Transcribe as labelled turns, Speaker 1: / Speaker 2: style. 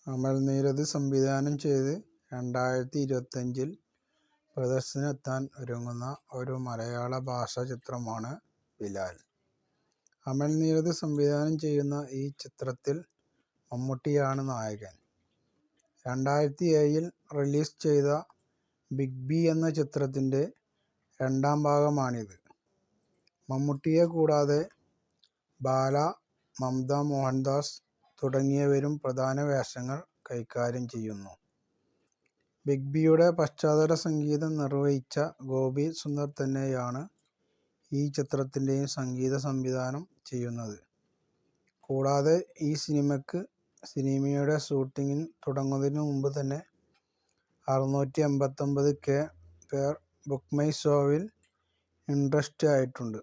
Speaker 1: അമൽ നീരദ് സംവിധാനം ചെയ്ത് 2025-ൽ പ്രദർശനത്തിനെത്താൻ ഒരുങ്ങുന്ന ഒരു മലയാള ഭാഷാ ചിത്രമാണ് ബിലാൽ. അമൽ നീരദ് സംവിധാനം ചെയ്യുന്ന ഈ ചിത്രത്തിൽ മമ്മൂട്ടിയാണ് നായകൻ. 2007-ൽ റിലീസ് ചെയ്ത ബിഗ് ബി എന്ന ചിത്രത്തിൻ്റെ രണ്ടാം ഭാഗമാണിത്. മമ്മൂട്ടിയെ കൂടാതെ ബാല, മമത മോഹൻദാസ് തുടങ്ങിയവരും പ്രധാന വേഷങ്ങൾ കൈകാര്യം ചെയ്യുന്നു. ബിഗ് ബിയുടെ പശ്ചാത്തല സംഗീതം നിർവഹിച്ച ഗോപി സുന്ദർ തന്നെയാണ് ഈ ചിത്രത്തിൻ്റെയും സംഗീത സംവിധാനം ചെയ്യുന്നത്. കൂടാതെ ഈ സിനിമയുടെ ഷൂട്ടിംഗ് തുടങ്ങുന്നതിന് മുമ്പ് തന്നെ 689K പേർ ബുക്ക് മൈ ഷോയിൽ ഇൻട്രസ്റ്റ് ആയിട്ടുണ്ട്.